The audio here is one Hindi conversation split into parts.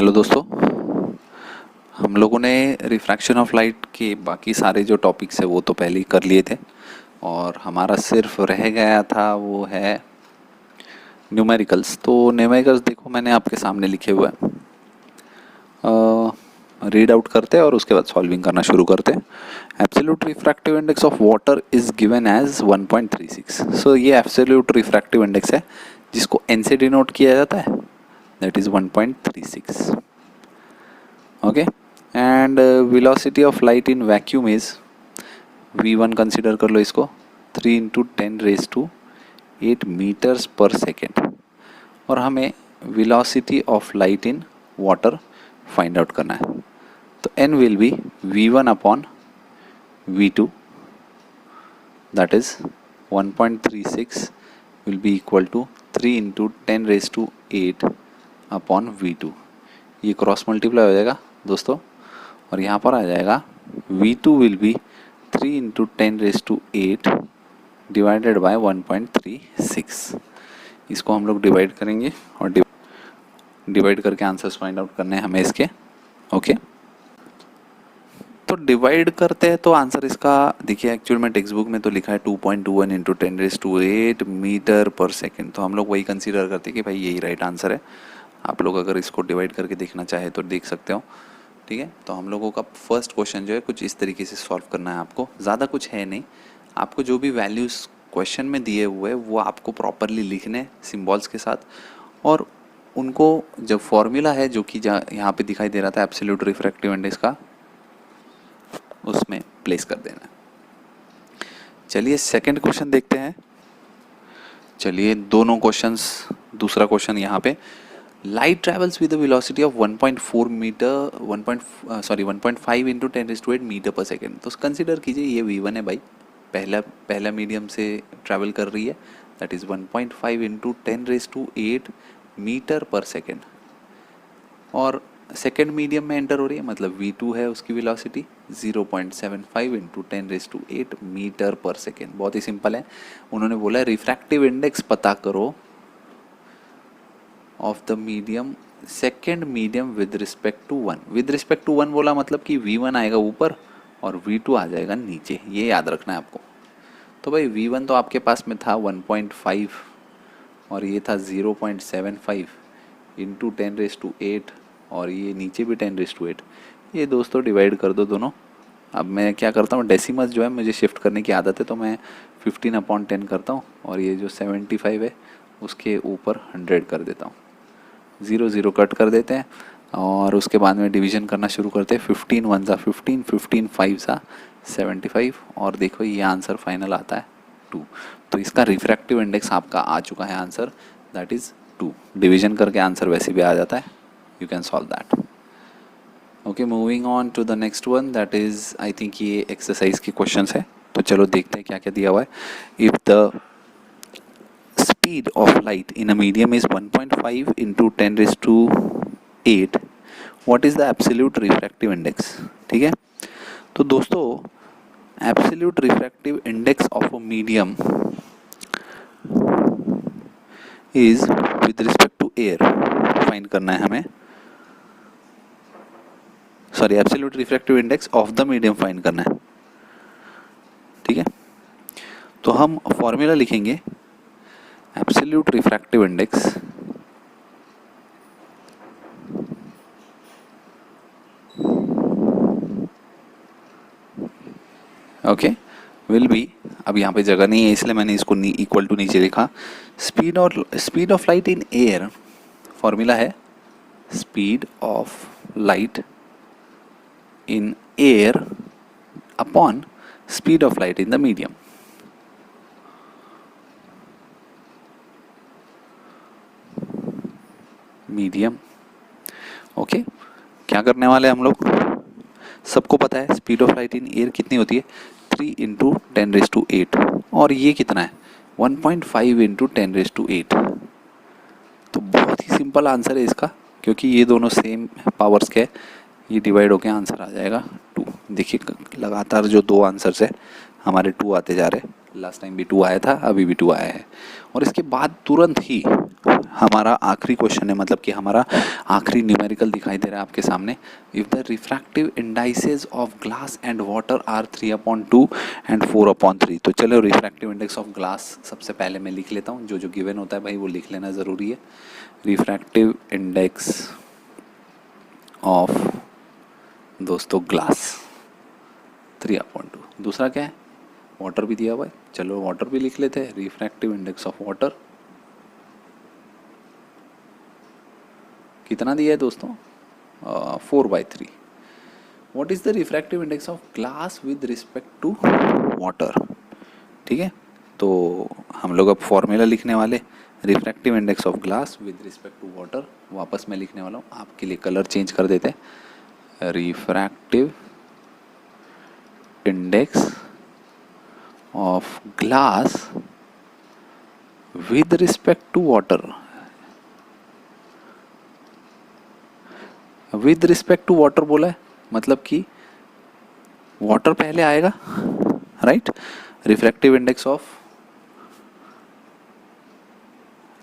हेलो दोस्तों, हम लोगों ने रिफ्रैक्शन ऑफ लाइट के बाकी सारे जो टॉपिक्स है वो तो पहले ही कर लिए थे और हमारा सिर्फ रह गया था वो है न्यूमेरिकल्स। तो न्यूमेरिकल्स देखो मैंने आपके सामने लिखे हुए हैं, रीड आउट करते हैं और उसके बाद सॉल्विंग करना शुरू करते हैं। Absolute refractive index of water is given as 1.36। So ये एब्सोल्यूट रिफ्रैक्टिव इंडेक्स है जिसको एन से डिनोट किया जाता है, that is 1.36। Okay, and velocity of light in vacuum is v1, consider कर लो इसको, 3 इंटू 10⁸ मीटर्स पर सेकेंड। और हमें velocity of light in water find out करना है। तो n will be v1 upon v2, that is 1.36 will be equal to 3 into 10⁸ upon v2। ये क्रॉस मल्टीप्लाई हो जाएगा दोस्तों और यहाँ पर आ जाएगा v2 will be 3 into 10⁸ divided by 1.36। इसको हम लोग डिवाइड करेंगे और डिवाइड करके आंसर्स फाइंड आउट करने हैं हमें इसके। ओके, तो डिवाइड करते हैं तो आंसर इसका देखिए, एक्चुअल में टेक्स्ट बुक में तो लिखा है 2.21 इंटू 10⁸ मीटर पर सेकेंड। तो हम लोग वही कंसीडर करते हैं कि भाई यही राइट आंसर है। आप लोग अगर इसको डिवाइड करके देखना चाहे तो देख सकते हो, ठीक है। तो हम लोगों का फर्स्ट क्वेश्चन जो है कुछ इस तरीके से सॉल्व करना है आपको, ज़्यादा कुछ है नहीं। आपको जो भी वैल्यूज़ क्वेश्चन में दिए हुए हैं वो आपको प्रॉपरली लिखने सिंबल्स के साथ, और उनको जब फॉर्मूला है जो कि यहाँ पे दिखाई दे रहा था एब्सोल्यूट रिफ्रैक्टिव इंडेक्स का, उसमें प्लेस कर देना। चलिए सेकंड क्वेश्चन देखते हैं। चलिए दोनों क्वेश्चंस, दूसरा क्वेश्चन यहाँ पे, light travels with the velocity of 1.4 metre 1.5 into 10⁸ metre per second. तो कंसिडर कीजिए ये v1 है भाई, पहला मीडियम से ट्रैवल कर रही है, that is 1.5 into 10⁸ metre per second. और सेकेंड मीडियम में एंटर हो रही है, मतलब v2 है उसकी velocity 0.75 into 10⁸ metre per second. बहुत ही सिंपल है। उन्होंने बोला रिफ्रैक्टिव इंडेक्स पता करो of the medium, second medium with respect to 1। With respect to 1 बोला मतलब कि v1 आएगा ऊपर और v2 आ जाएगा नीचे, ये याद रखना है आपको। तो भाई v1 तो आपके पास में था 1.5 और ये था 0.75 इंटू 10⁸ और ये नीचे भी 10⁸। ये दोस्तों डिवाइड कर दो दोनों। अब मैं क्या करता हूँ, डेसिमल्स जो है मुझे शिफ्ट करने की आदत है, तो मैं 15/10 करता हूँ और ये जो 75 है उसके ऊपर 100 कर देता हूँ। 0 0 कट कर देते हैं और उसके बाद में डिवीजन करना शुरू करते हैं। 15 1 सा 15, 15 5 सा 75 और देखो ये आंसर फाइनल आता है 2। तो इसका रिफ्रैक्टिव इंडेक्स आपका आ चुका है आंसर, दैट इज़ 2। डिवीजन करके आंसर वैसे भी आ जाता है, you can solve that. Okay, moving on to the next one, that is I think ये एक्सरसाइज के क्वेश्चंस है। तो चलो देखते हैं क्या क्या दिया हुआ है। If the speed of light in a medium is 1.5 into 10⁸, what is the absolute refractive index? ठीक है, तो दोस्तों absolute refractive index of a medium is with respect to air find करना है हमें, sorry absolute refractive index of the medium find करना है, ठीक है। तो हम फॉर्मूला लिखेंगे absolute refractive index okay will be, अब यहाँ पे जगह नहीं है इसलिए मैंने इसको इक्वल टू नीचे लिखा, speed of light in air, formula है speed of light in air upon speed of light in the medium. Medium okay, क्या करने वाले हम लोग, सबको पता है speed of light in air कितनी होती है, 3 इंटू 10⁸, और ये कितना है 1.5 इंटू 10⁸। तो बहुत ही सिंपल आंसर है इसका, क्योंकि ये दोनों सेम पावर्स के, ये डिवाइड होके आंसर आ जाएगा 2। देखिए लगातार जो दो आंसर्स है हमारे 2 आते जा रहे हैं, लास्ट टाइम भी 2 आया था, अभी भी 2 आया है। और इसके बाद तुरंत ही हमारा आखिरी क्वेश्चन है, मतलब कि हमारा आखिरी न्यूमेरिकल दिखाई दे रहा है आपके सामने। If the refractive indices of glass and water are 3/2 and 4/3। तो चलो रिफ्रैक्टिव इंडेक्स ऑफ ग्लास सबसे पहले मैं लिख लेता हूँ, जो जो गिवन होता है भाई वो लिख लेना ज़रूरी है। रिफ्रैक्टिव इंडेक्स ऑफ दोस्तों ग्लास 3/2। दूसरा क्या है, वाटर भी दिया हुआ है, चलो वाटर भी लिख लेते हैं। रिफ्रैक्टिव इंडेक्स ऑफ वाटर कितना दिया है दोस्तों, 4/3। What is the refractive index of glass with respect to water. ठीक है, तो हम लोग अब फॉर्मूला लिखने वाले, refractive index of glass with respect to water. वापस मैं लिखने वाला हूँ, आपके लिए कलर चेंज कर देते हैं। Refractive index of glass with respect to water. With respect to water बोला है, मतलब कि वाटर पहले आएगा, राइट। रिफ्रैक्टिव इंडेक्स ऑफ,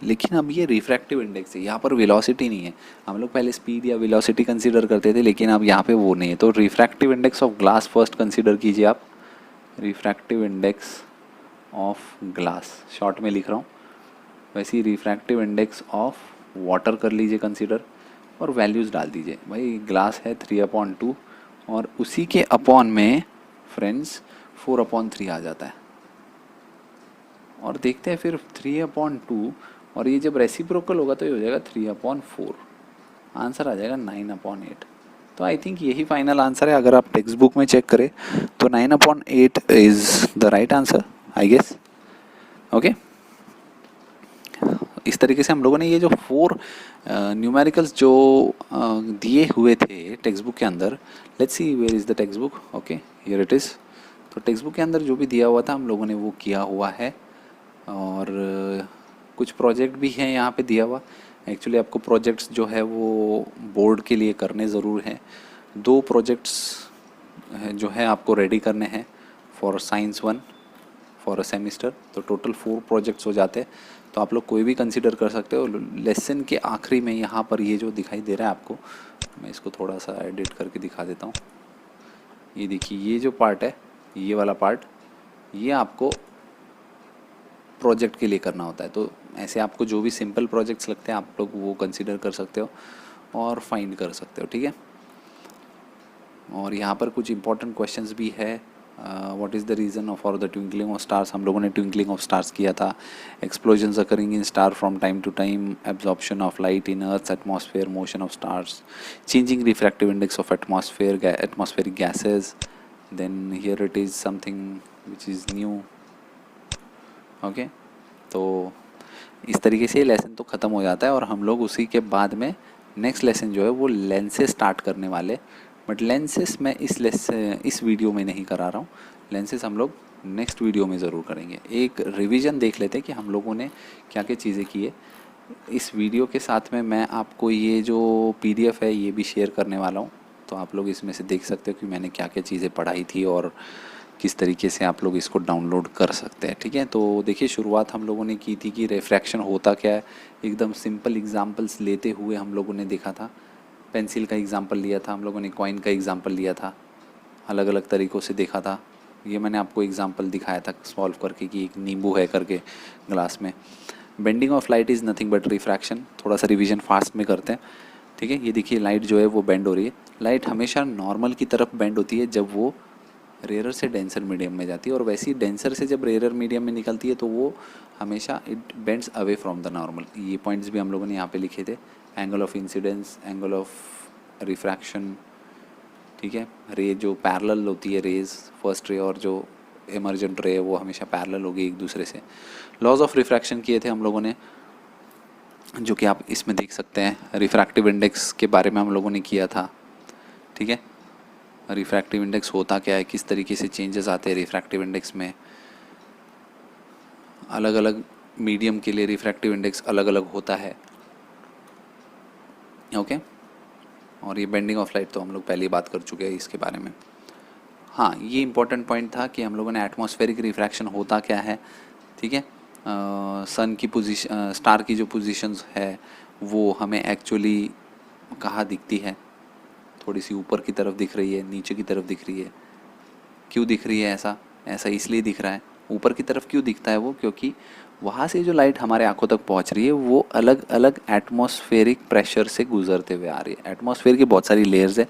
लेकिन अब ये रिफ्रैक्टिव इंडेक्स है, यहाँ पर वेलोसिटी नहीं है। हम लोग पहले स्पीड या वेलोसिटी कंसीडर करते थे, लेकिन अब यहाँ पे वो नहीं है। तो refractive index of glass first consider कीजिए आप। Refractive index of glass short में लिख रहा हूँ, वैसे ही रिफ्रैक्टिव इंडेक्स ऑफ वाटर कर लीजिए कंसीडर, और वैल्यूज़ डाल दीजिए। भाई ग्लास है 3/2 और उसी के अपॉन में फ्रेंड्स 4/3 आ जाता है। और देखते हैं फिर 3/2, और ये जब रेसिप्रोकल होगा तो ये हो जाएगा 3/4। आंसर आ जाएगा 9/8। तो आई थिंक यही फाइनल आंसर है। अगर आप टेक्स्ट बुक में चेक करें तो 9/8 is the right answer, I guess. Okay, इस तरीके से हम लोगों ने ये जो 4 न्यूमेरिकल्स जो दिए हुए थे टेक्स्ट बुक के अंदर, let's see where is the textbook. Okay, here it is. तो टेक्स्ट बुक के अंदर जो भी दिया हुआ था हम लोगों ने वो किया हुआ है, और कुछ प्रोजेक्ट भी हैं यहाँ पे दिया हुआ। एक्चुअली आपको प्रोजेक्ट्स जो है वो बोर्ड के लिए करने ज़रूर हैं। 2 प्रोजेक्ट्स जो है आपको रेडी करने हैं for science 1 for a semester. तो टोटल 4 प्रोजेक्ट्स हो जाते हैं। तो आप लोग कोई भी कंसीडर कर सकते हो। लेसन के आखिरी में यहाँ पर ये जो दिखाई दे रहा है आपको, मैं इसको थोड़ा सा एडिट करके दिखा देता हूँ। ये देखिए, ये जो पार्ट है, ये वाला पार्ट, ये आपको प्रोजेक्ट के लिए करना होता है। तो ऐसे आपको जो भी सिंपल प्रोजेक्ट्स लगते हैं आप लोग वो कंसीडर कर सकते हो और फाइंड कर सकते हो, ठीक है। और यहाँ पर कुछ इंपॉर्टेंट क्वेश्चंस भी है। What is the reason for the twinkling of stars, हम लोगों ने ट्विंकलिंग ऑफ स्टार्स किया था। Explosions occurring in star from time to time, absorption of light in earth's atmosphere, motion of stars, changing refractive index of atmospheric gases. Then here it is something which is new. Okay, तो इस तरीके से लेसन तो ख़त्म हो जाता है, और हम लोग उसी के बाद में नेक्स्ट लेसन जो है वो लेंसेज स्टार्ट करने वाले। बट लेंसेज मैं इस वीडियो में नहीं करा रहा हूँ। लेंसेज हम लोग नेक्स्ट वीडियो में ज़रूर करेंगे। एक रिवीजन देख लेते हैं कि हम लोगों ने क्या क्या चीज़ें की है। इस वीडियो के साथ में मैं आपको ये जो PDF है ये भी शेयर करने वाला हूँ, तो आप लोग इसमें से देख सकते हो कि मैंने क्या क्या चीज़ें पढ़ाई थी और किस तरीके से आप लोग इसको डाउनलोड कर सकते हैं, ठीक है। तो देखिए, शुरुआत हम लोगों ने की थी कि रिफ्रैक्शन होता क्या है। एकदम सिंपल एग्जांपल्स लेते हुए हम लोगों ने देखा था। पेंसिल का एग्जांपल लिया था हम लोगों ने, कॉइन का एग्जांपल लिया था, अलग अलग तरीक़ों से देखा था। ये मैंने आपको एग्जांपल दिखाया था सॉल्व करके कि एक नींबू है करके ग्लास में। Bending of light is nothing but refraction. थोड़ा सा रिवीजन फास्ट में करते हैं, ठीक है। ये देखिए, लाइट जो है वो बेंड हो रही है। लाइट हमेशा नॉर्मल की तरफ बेंड होती है जब वो रेयर से डेंसर मीडियम में जाती है, और वैसे ही डेंसर से जब रेयर मीडियम में निकलती है तो वो हमेशा it bends away from the normal. ये पॉइंट्स भी हम लोगों ने यहाँ पे लिखे थे। Angle of incidence, angle of refraction, ठीक है। रे जो पैरेलल होती है, रेज फर्स्ट रे और जो इमर्जेंट रे है वो हमेशा पैरेलल होगी एक दूसरे से। लॉज ऑफ रिफ्रैक्शन किए थे हम लोगों ने, जो कि आप इसमें देख सकते हैं। रिफ्रैक्टिव इंडेक्स के बारे में हम लोगों ने किया था, ठीक है। रिफ्रैक्टिव इंडेक्स होता क्या है, किस तरीके से चेंजेस आते हैं रिफ्रैक्टिव इंडेक्स में। अलग अलग मीडियम के लिए रिफ्रैक्टिव इंडेक्स अलग अलग होता है, ओके। और ये बेंडिंग ऑफ लाइट तो हम लोग पहले ही बात कर चुके हैं इसके बारे में। हाँ, ये इंपॉर्टेंट पॉइंट था कि हम लोगों ने एटमॉस्फेरिक रिफ्रैक्शन होता क्या है, ठीक है। सन की पोजीशन, स्टार की जो पोजीशंस है वो हमें एक्चुअली कहाँ दिखती है, थोड़ी सी ऊपर की तरफ दिख रही है, नीचे की तरफ दिख रही है। क्यों दिख रही है ऐसा? ऐसा इसलिए दिख रहा है, ऊपर की तरफ क्यों दिखता है वो, क्योंकि वहाँ से जो लाइट हमारे आंखों तक पहुँच रही है वो अलग अलग एटमॉस्फेरिक प्रेशर से गुजरते हुए आ रही है। एटमॉस्फेयर की बहुत सारी लेयर्स है,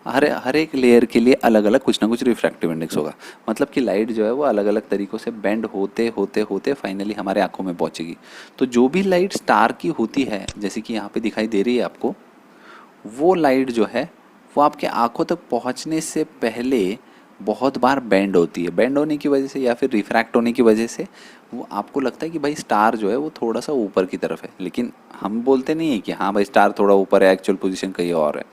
हर हर एक लेयर के लिए अलग अलग कुछ ना कुछ रिफ्रैक्टिव इंडेक्स होगा। मतलब कि लाइट जो है वो अलग अलग तरीक़ों से बेंड होते होते होते फाइनली हमारे आंखों में पहुँचेगी। तो जो भी लाइट स्टार की होती है, जैसे कि यहाँ पे दिखाई दे रही है आपको, वो लाइट जो है वो आपके आंखों तक पहुंचने से पहले बहुत बार बेंड होती है। बेंड होने की वजह से या फिर रिफ्रैक्ट होने की वजह से वो आपको लगता है कि भाई स्टार जो है वो थोड़ा सा ऊपर की तरफ है, लेकिन हम बोलते नहीं है कि हाँ भाई स्टार थोड़ा ऊपर है, एक्चुअल पोजीशन कहीं और है।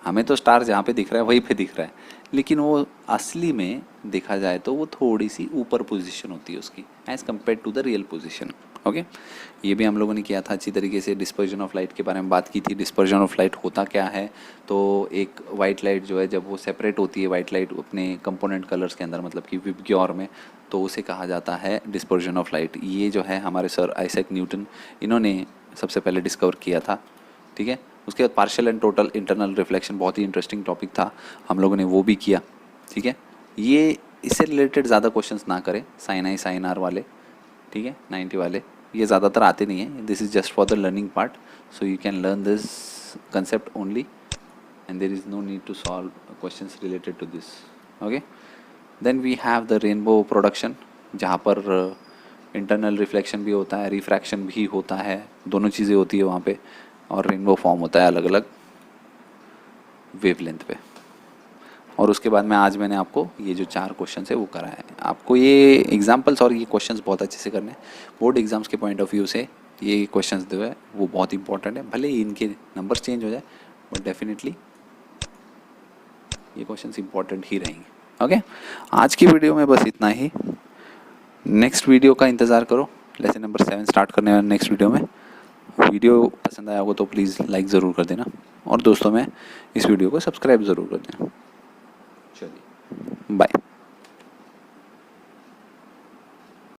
हमें तो स्टार जहाँ पे दिख रहा है वहीं पे दिख रहा है, लेकिन वो असली में देखा जाए तो वो थोड़ी सी ऊपर पोजीशन होती है उसकी, as compare to the real position. Okay, ये भी हम लोगों ने किया था अच्छी तरीके से। डिस्पर्जन ऑफ लाइट के बारे में बात की थी। डिस्पर्जन ऑफ लाइट होता क्या है, तो एक वाइट लाइट जो है जब वो सेपरेट होती है, वाइट लाइट अपने कंपोनेंट कलर्स के अंदर, मतलब कि विबग्योर में, तो उसे कहा जाता है डिस्पर्जन ऑफ लाइट। ये जो है हमारे सर आइजैक न्यूटन, इन्होंने सबसे पहले डिस्कवर किया था। ठीक है, उसके बाद partial and total internal reflection, बहुत ही इंटरेस्टिंग टॉपिक था, हम लोगों ने वो भी किया। ठीक है, ये इससे रिलेटेड ज़्यादा क्वेश्चंस ना करें, साइन आई साइन आर वाले, ठीक है, 90 वाले, ये ज़्यादातर आते नहीं हैं। This is just for the learning part, so you can learn this concept only and there is no need to solve questions related to this. Okay, then we have the rainbow production, जहाँ पर इंटरनल रिफ्लेक्शन भी होता है, रिफ्रैक्शन भी होता है, दोनों चीज़ें होती है वहाँ पे, और रेनबो फॉर्म होता है अलग अलग वेवलेंथ पे। और उसके बाद में आज मैंने आपको ये जो 4 क्वेश्चन है वो कराया है। आपको ये एग्जाम्पल्स और ये क्वेश्चंस बहुत अच्छे से करने हैं। बोर्ड एग्जाम्स के पॉइंट ऑफ व्यू से ये क्वेश्चंस जो है वो बहुत इंपॉर्टेंट है, भले ही इनके नंबर्स चेंज हो जाए बट डेफिनेटली ये क्वेश्चंस इंपॉर्टेंट ही रहेंगे। ओके, आज की वीडियो में बस इतना ही। नेक्स्ट वीडियो का इंतज़ार करो, लेसन नंबर 7 स्टार्ट करने वाले नेक्स्ट वीडियो में। वीडियो पसंद आया होगा तो प्लीज़ लाइक ज़रूर कर देना, और दोस्तों में इस वीडियो को सब्सक्राइब ज़रूर कर देना। चलिए, बाय।